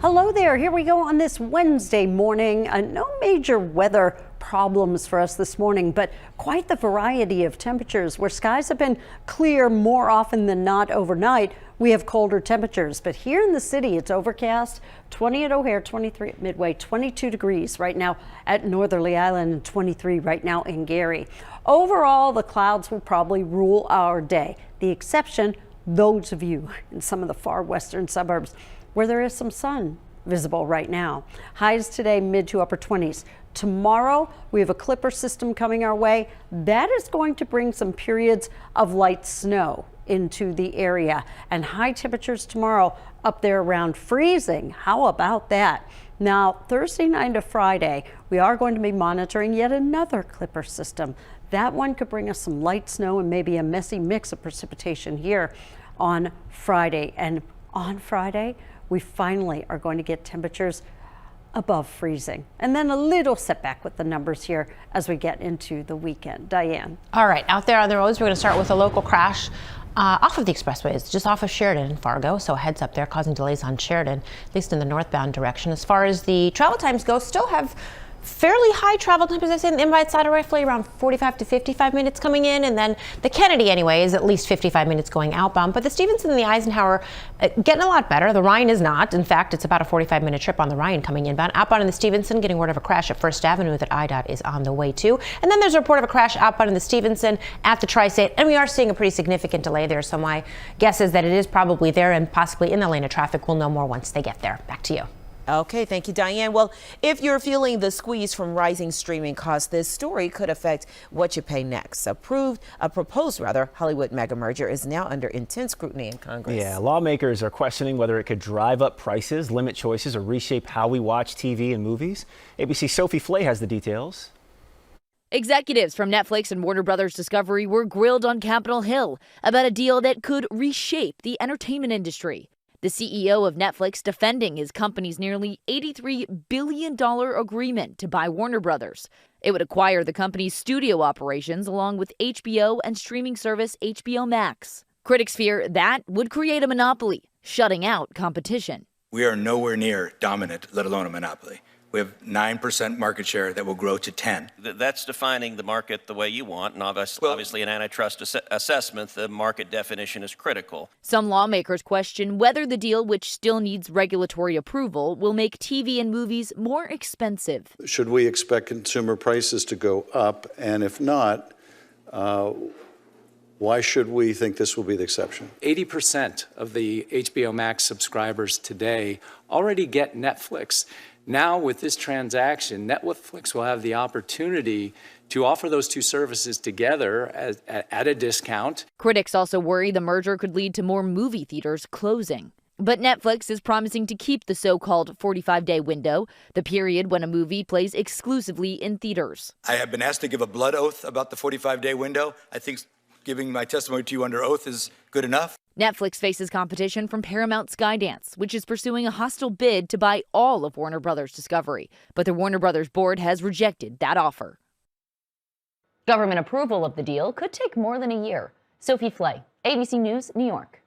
S4: Hello there, here we go on this Wednesday morning. No major weather problems for us this morning, but quite the variety of temperatures where skies have been clear more often than not overnight. We have colder temperatures, but here in the city, it's overcast, 20 at O'Hare, 23 at Midway, 22 degrees right now at Northerly Island, and 23 right now in Gary. Overall, the clouds will probably rule our day. The exception, those of you in some of the far western suburbs where there is some sun visible right now. Highs today, mid to upper 20s. Tomorrow, we have a clipper system coming our way. That is going to bring some periods of light snow into the area, and high temperatures tomorrow up there around freezing. How about that? Now, Thursday night to Friday, we are going to be monitoring yet another clipper system. That one could bring us some light snow and maybe a messy mix of precipitation here on Friday. And on Friday, we finally are going to get temperatures above freezing. And then a little setback with the numbers here as we get into the weekend. Diane.
S5: All right, out there on the roads, we're going to start with a local crash off of the expressways, just off of Sheridan in Fargo. So heads up there, causing delays on Sheridan, at least in the northbound direction. As far as the travel times go, still have fairly high travel time, as I say, in the inbound side, roughly around 45 to 55 minutes coming in, and then the Kennedy anyway is at least 55 minutes going outbound. But the Stevenson and the Eisenhower getting a lot better. The Ryan is not. In fact, it's about a 45-minute trip on the Ryan coming inbound. Outbound in the Stevenson, getting word of a crash at First Avenue that IDOT is on the way to. And then there's a report of a crash outbound in the Stevenson at the Tri-State, and we are seeing a pretty significant delay there. So my guess is that it is probably there and possibly in the lane of traffic. We'll know more once they get there. Back to you.
S2: Okay, thank you, Diane. Well, if you're feeling the squeeze from rising streaming costs, this story could affect what you pay next. A proposed Hollywood mega merger is now under intense scrutiny in Congress.
S1: Yeah, lawmakers are questioning whether it could drive up prices, limit choices, or reshape how we watch TV and movies. ABC's Sophie Flay has the details.
S20: Executives from Netflix and Warner Brothers Discovery were grilled on Capitol Hill about a deal that could reshape the entertainment industry. The CEO of Netflix defending his company's nearly $83 billion agreement to buy Warner Brothers. It would acquire the company's studio operations along with HBO and streaming service HBO Max. Critics fear that would create a monopoly, shutting out competition.
S21: We are nowhere near dominant, let alone a monopoly. We have 9% market share that will grow to 10.
S22: That's defining the market the way you want, and obviously an antitrust assessment, the market definition is critical.
S20: Some lawmakers question whether the deal, which still needs regulatory approval, will make TV and movies more expensive.
S23: Should we expect consumer prices to go up? And if not, why should we think this will be the exception?
S24: 80% of the HBO Max subscribers today already get Netflix. Now, with this transaction, Netflix will have the opportunity to offer those two services together at a discount.
S20: Critics also worry the merger could lead to more movie theaters closing. But Netflix is promising to keep the so-called 45-day window, the period when a movie plays exclusively in theaters.
S21: I have been asked to give a blood oath about the 45-day window. I think giving my testimony to you under oath is good enough.
S20: Netflix faces competition from Paramount Skydance, which is pursuing a hostile bid to buy all of Warner Brothers Discovery. But the Warner Brothers board has rejected that offer.
S25: Government approval of the deal could take more than a year. Sophie Flay, ABC News, New York.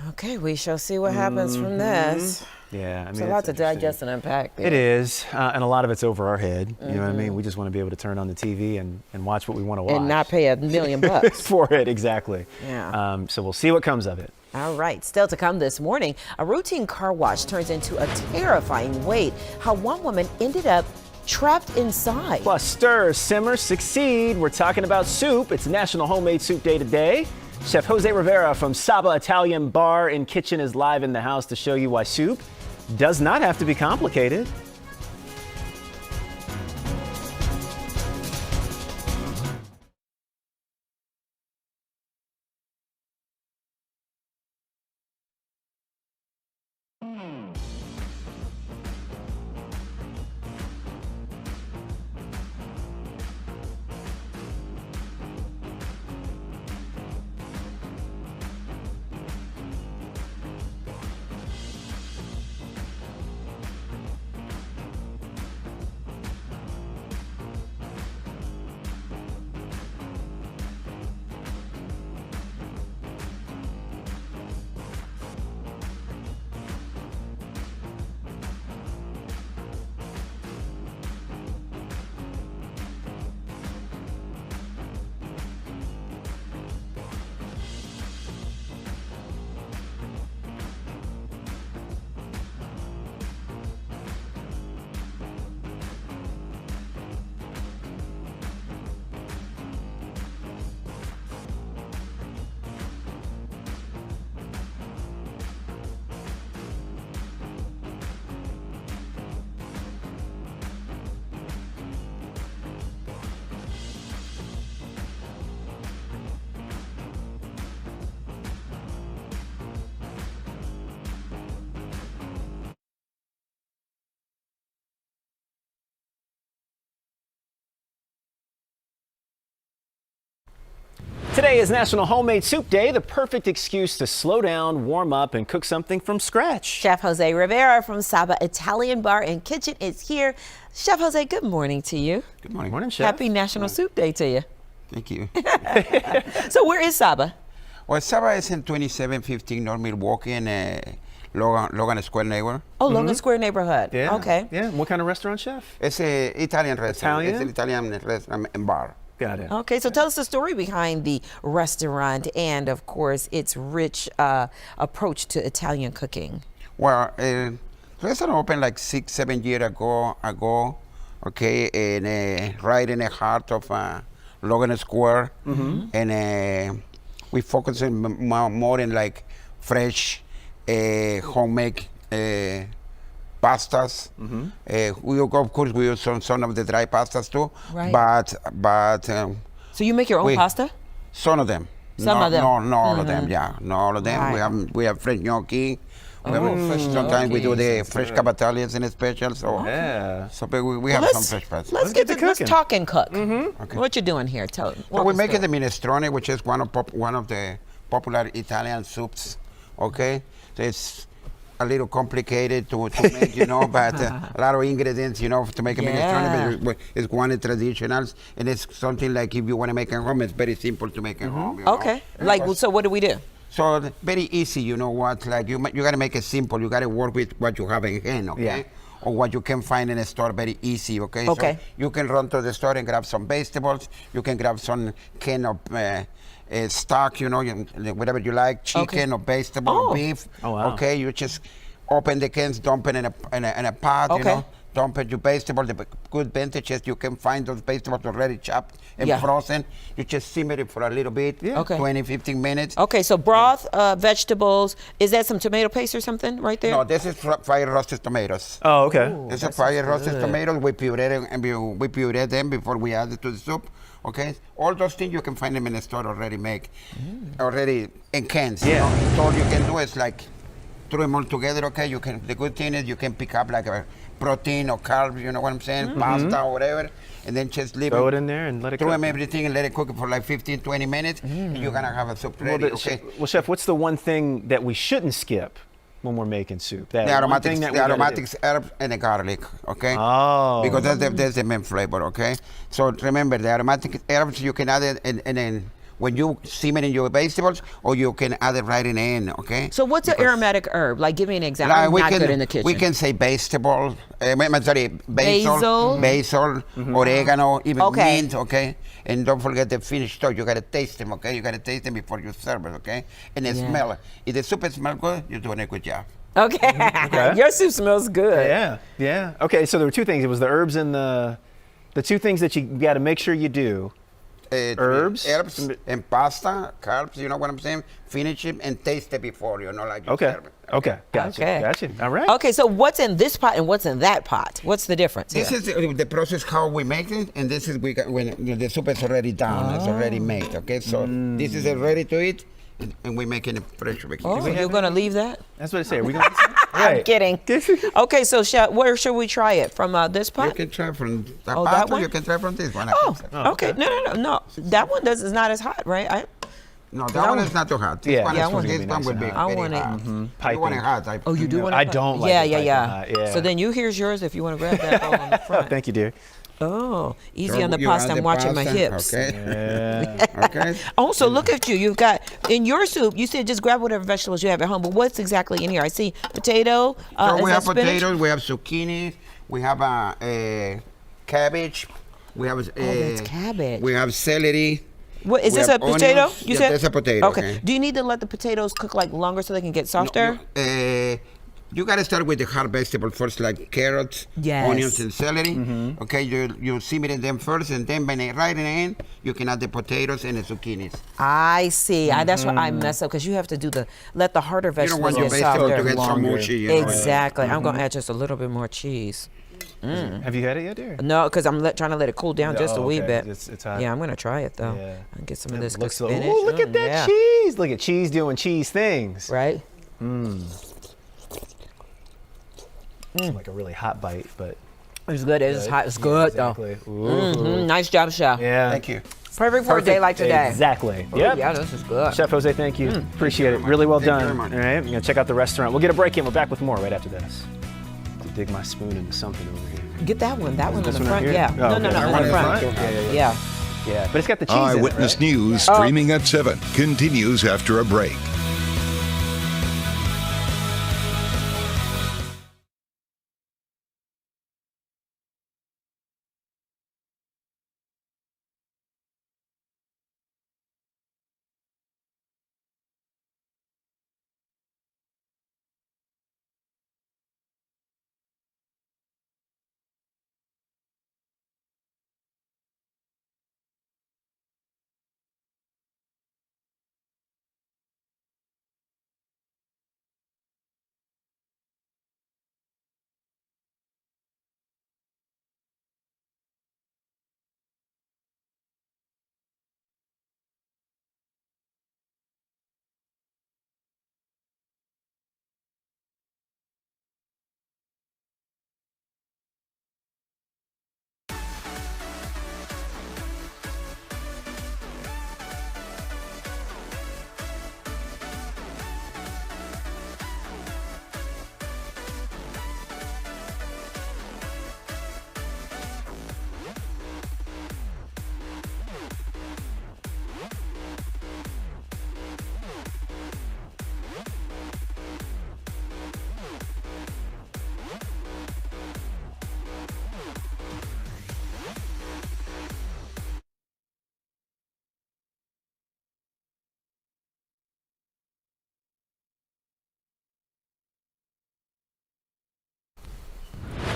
S2: Okay, we shall see what happens from this.
S1: Yeah, I mean,
S2: it's a lot to digest and unpack.
S1: It is, and a lot of it's over our head. You know what I mean? We just want to be able to turn on the TV and watch what we want to watch.
S2: And not pay $1 million.
S1: For it, exactly.
S2: Yeah.
S1: So we'll see what comes of it.
S2: All right, still to come this morning, a routine car wash turns into a terrifying wait. How one woman ended up trapped inside.
S1: Plus, stir, simmer, succeed. We're talking about soup. It's National Homemade Soup Day today. Chef Jose Rivera from Saba Italian Bar and Kitchen is live in the house to show you why soup does not have to be complicated. Today is National Homemade Soup Day, the perfect excuse to slow down, warm up, and cook something from scratch.
S2: Chef Jose Rivera from Saba Italian Bar and Kitchen is here. Chef Jose, good morning to you.
S26: Good morning.
S1: Morning, Chef.
S2: Happy National Soup Day to you.
S26: Thank you.
S2: So where is Saba?
S26: Well, Saba is in 2715 North Milwaukee in Logan Square neighborhood.
S2: Oh, Logan Square neighborhood.
S1: Yeah.
S2: Okay.
S1: Yeah. What kind of restaurant, Chef?
S26: It's an Italian restaurant.
S1: Italian?
S26: It's an Italian restaurant and bar.
S1: Got it.
S2: Okay, so tell us the story behind the restaurant and, of course, its rich approach to Italian cooking.
S26: Well, restaurant opened like 6-7 years ago. Okay, and right in the heart of Logan Square, and we focus on more in like fresh, homemade pastas. We of course we use some of the dry pastas too.
S2: Right.
S26: But
S2: So you make your own pasta?
S26: Some of them.
S2: Some of them.
S26: No, all of them. Yeah, not all of them.
S2: Right.
S26: We have fresh gnocchi.
S2: Fresh
S26: Sometimes we do
S2: gnocchis.
S26: the fresh cabatalias in a special. So
S1: Yeah.
S26: So we have some fresh pasta.
S2: Let's talk and cook. What you doing here? Tell me.
S26: Well, we make the minestrone, which is one of the popular Italian soups. Okay, so it's a little complicated to make, but a lot of ingredients, to make a minestrone. But it's one of the traditionals, and it's something like if you want to make at home, it's very simple to make at home.
S2: Okay. So what do we do?
S26: So very easy, you know what? Like you got to make it simple. You got to work with what you have in hand, okay?
S1: Yeah.
S26: Or what you can find in a store, very easy, okay?
S2: Okay.
S26: So you can run to the store and grab some vegetables. You can grab some can of stock, whatever you like, chicken or vegetable or beef.
S1: Oh, wow.
S26: Okay, you just open the cans, dump it in a pot,
S2: Okay.
S26: Dump it your vegetables, the good vintages. You can find those vegetables already chopped and frozen. You just simmer it for a little bit, 20, 15 minutes.
S2: Okay, so broth, vegetables. Is that some tomato paste or something right there?
S26: No, this is fried roasted tomatoes.
S1: Oh, okay.
S26: This is fried roasted tomatoes. We puree them before we add it to the soup. Okay, all those things you can find them in the store already already in cans.
S1: Yeah.
S26: So all you can do is like throw them all together. Okay, the good thing is you can pick up like a protein or carbs. You know what I'm saying? Pasta or whatever, and then just leave
S1: Throw it in there and let it
S26: throw
S1: cook.
S26: them everything and let it cook for like 15, 20 minutes. And you're gonna have a soup ready.
S1: Well, Chef, what's the one thing that we shouldn't skip when we're making soup?
S26: The aromatics, herbs, and the garlic, okay?
S1: Oh.
S26: Because that's the main flavor, okay? So remember, the aromatic herbs, you can add it and then when you simmer in your vegetables, or you can add it right in the end, okay?
S2: So what's an aromatic herb? Like, give me an example. I'm not good in the kitchen.
S26: We can say vegetable, basil, oregano, even mint, okay? And don't forget the finished stuff. You gotta taste them, okay? You gotta taste them before you serve it, okay? And they smell. If the soup smells good, you're doing a good job.
S2: Okay. Your soup smells good.
S1: Yeah. Okay, so there were two things. It was the herbs and the two things that you got to make sure you do. Herbs
S26: and pasta, carbs, you know what I'm saying? Finish it and taste it before, like you serve it.
S1: Okay, gotcha. All right.
S2: Okay, so what's in this pot and what's in that pot? What's the difference?
S26: This is the process how we make it, and this is when the soup is already done, it's already made, okay? So this is ready to eat, and we're making it fresh.
S2: Oh, you're going to leave that?
S1: That's what I say. Are we going to
S2: I'm kidding. Okay, so where should we try it? From this pot?
S26: You can try from that
S2: that
S26: pot, or
S2: one?
S26: you can try from this one.
S2: Okay. No. That one is not as hot, right?
S26: No, that one is not too hot. This one will be
S2: I
S26: very
S2: want it.
S26: hot. You want it hot.
S2: Oh, you do want it?
S1: I don't like it hot. Yeah.
S2: So then here's yours if you want to grab that bowl on the front.
S1: Thank you, dear.
S2: Oh, easy on the pasta. I'm watching my hips.
S26: Okay. Okay.
S2: Also, look at you. You've got, in your soup, you said just grab whatever vegetables you have at home, but what's exactly in here? I see potato.
S26: So we have potatoes, we have zucchini, we have a cabbage, we have
S2: that's cabbage.
S26: We have celery.
S2: What is this, a potato?
S26: Onions.
S2: You said
S26: That's a potato.
S2: Okay. Do you need to let the potatoes cook like longer so they can get softer?
S26: You got to start with the hard vegetable first, like carrots, onions, and celery. Okay, you simmer them first, and then right in the end, you can add the potatoes and the zucchinis.
S2: I see. That's why I mess up, because you have to let the harder vegetables
S26: get softer. To get some mushy.
S2: Exactly. I'm going to add just a little bit more cheese.
S1: Have you had it yet, dear?
S2: No, because I'm trying to let it cool down just a wee bit.
S1: It's hot.
S2: Yeah, I'm going to try it, though.
S1: Yeah.
S2: And get some of this good
S1: spinach.
S2: spinach.
S1: Oh, look at that cheese. Look at cheese doing cheese things.
S2: Right?
S1: Like a really hot bite, but
S2: it's good. It's hot. It's good,
S1: exactly.
S2: though. Nice job, Chef.
S1: Yeah.
S26: Thank you.
S2: Perfect for a day like today.
S1: Exactly.
S2: Ooh, yeah, this is good.
S1: Chef Jose, thank you. Appreciate it. Really well done. All right, I'm going to check out the restaurant. We'll get a break in. We're back with more right after this. To dig my spoon into something over here.
S2: Get that one. That one in
S1: This
S2: the
S1: one right
S2: front.
S1: here?
S2: Yeah.
S1: Oh,
S2: No,
S1: okay.
S2: in the front.
S1: Yeah. Yeah, but it's got the cheese in it,
S3: Eyewitness
S1: right?
S3: News streaming at 7 continues after a break.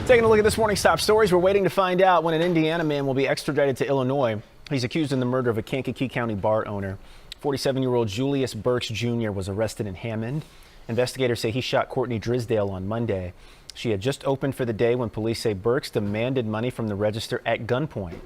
S1: Taking a look at this morning's top stories, we're waiting to find out when an Indiana man will be extradited to Illinois. He's accused in the murder of a Kankakee County bar owner. 47-year-old Julius Burks Jr. was arrested in Hammond. Investigators say he shot Courtney Drisdale on Monday. She had just opened for the day when police say Burks demanded money from the register at gunpoint.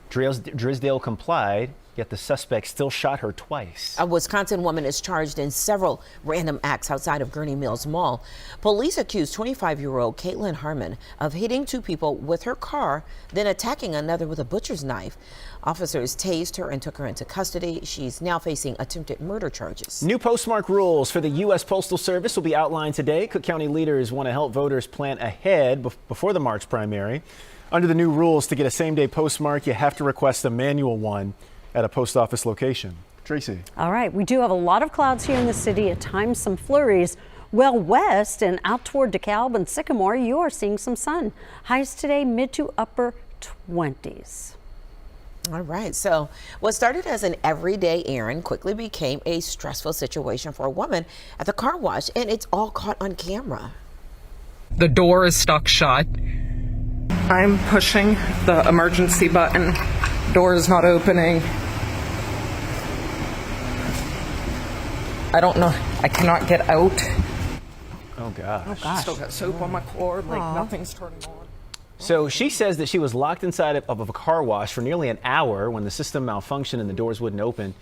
S1: Drisdale complied, yet the suspect still shot her twice.
S2: A Wisconsin woman is charged in several random acts outside of Gurney Mills Mall. Police accused 25-year-old Caitlin Harmon of hitting two people with her car, then attacking another with a butcher's knife. Officers tased her and took her into custody. She's now facing attempted murder charges.
S1: New postmark rules for the U.S. Postal Service will be outlined today. Cook County leaders want to help voters plan ahead before the March primary. Under the new rules, to get a same-day postmark, you have to request a manual one at a post office location. Tracy.
S4: All right, we do have a lot of clouds here in the city, at times some flurries. Well, west and out toward DeKalb and Sycamore, you are seeing some sun. Highs today, mid to upper 20s.
S2: All right, so what started as an everyday errand quickly became a stressful situation for a woman at the car wash, and it's all caught on camera.
S6: The door is stuck shut. I'm pushing the emergency button. Door is not opening. I don't know. I cannot get out.
S1: Oh, gosh.
S6: Oh, gosh. Still got soap on my floor. Like, nothing's turning on.
S1: So she says that she was locked inside of a car wash for nearly an hour when the system malfunctioned and the doors wouldn't open.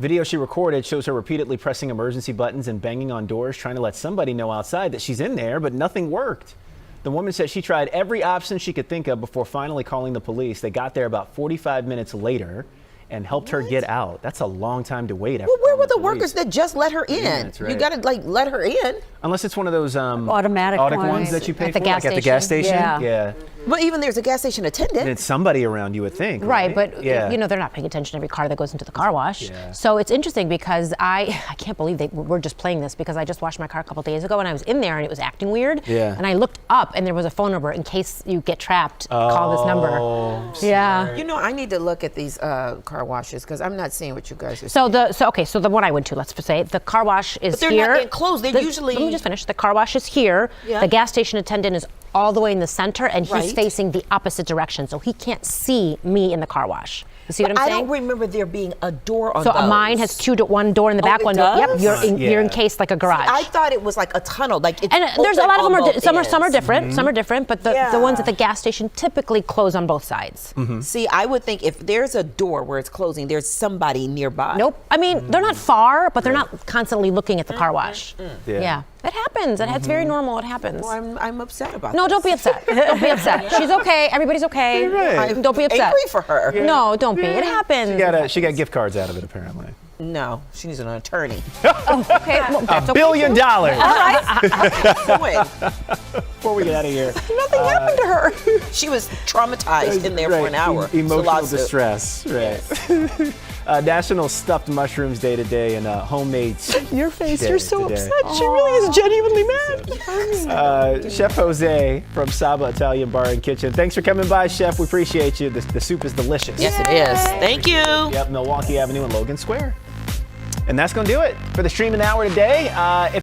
S1: Video she recorded shows her repeatedly pressing emergency buttons and banging on doors, trying to let somebody know outside that she's in there, but nothing worked. The woman said she tried every option she could think of before finally calling the police. They got there about 45 minutes later and helped her get out. That's a long time to wait.
S2: Well, where were the workers that just let her in?
S1: Yeah, that's right.
S2: You got to let her in.
S1: Unless it's one of those
S4: automatic
S1: ones that you pay for, like at the gas station. Yeah.
S2: But even there's a gas station attendant.
S1: It's somebody around, you would think.
S5: Right, but
S1: yeah.
S5: they're not paying attention to every car that goes into the car wash. Yeah. So it's interesting because I can't believe we're just playing this, because I just washed my car a couple days ago and I was in there and it was acting weird.
S1: Yeah.
S5: And I looked up and there was a phone number in case you get trapped. Call this number. Yeah.
S2: You know, I need to look at these car washes because I'm not seeing what you guys are
S5: So
S2: saying.
S5: the one I went to, let's say, the car wash is
S2: But they're
S5: here.
S2: not enclosed. They're usually.
S5: Let me just finish. The car wash is here.
S2: Yeah.
S5: The gas station attendant is all the way in the center, and he's
S2: Right.
S5: facing the opposite direction, so he can't see me in the car wash. You see what I'm
S2: I
S5: saying?
S2: don't remember there being a door on
S5: So
S2: those.
S5: mine has one door in the back,
S2: it
S5: one door. Yep,
S2: does?
S5: you're encased like a garage.
S2: I thought it was like a tunnel, like it's
S5: And there's a lot of them
S2: open on
S5: some
S2: both
S5: are
S2: ends.
S5: different. Some are different, but the
S2: Yeah.
S5: ones at the gas station typically close on both sides.
S2: See, I would think if there's a door where it's closing, there's somebody nearby.
S5: Nope. I mean, they're not far, but they're not constantly looking at the car wash.
S2: Yeah.
S5: It happens. It's very normal. It happens.
S2: Well, I'm upset about
S5: No,
S2: this.
S5: don't be upset. Don't be upset. She's okay. Everybody's okay.
S2: Right.
S5: Don't be upset.
S2: Angry for her.
S5: No, don't be. It happens.
S1: She got gift cards out of it, apparently.
S2: No, she needs an attorney.
S5: Okay, well, that's
S1: $1 billion.
S5: All right.
S1: Before we get out of here.
S2: Nothing happened to her. She was traumatized in there for an hour.
S1: Emotional distress. Right. National Stuffed Mushrooms Day today and homemade soup
S17: Your face,
S1: day
S17: you're so
S1: today.
S17: upset. She really is genuinely mad.
S1: Chef Jose from Saba Italian Bar and Kitchen. Thanks for coming by, Chef. We appreciate you. The soup is delicious.
S2: Yes, it is. Thank you.
S1: Yep, Milwaukee Avenue and Logan Square. And that's going to do it for the Streaming Hour today.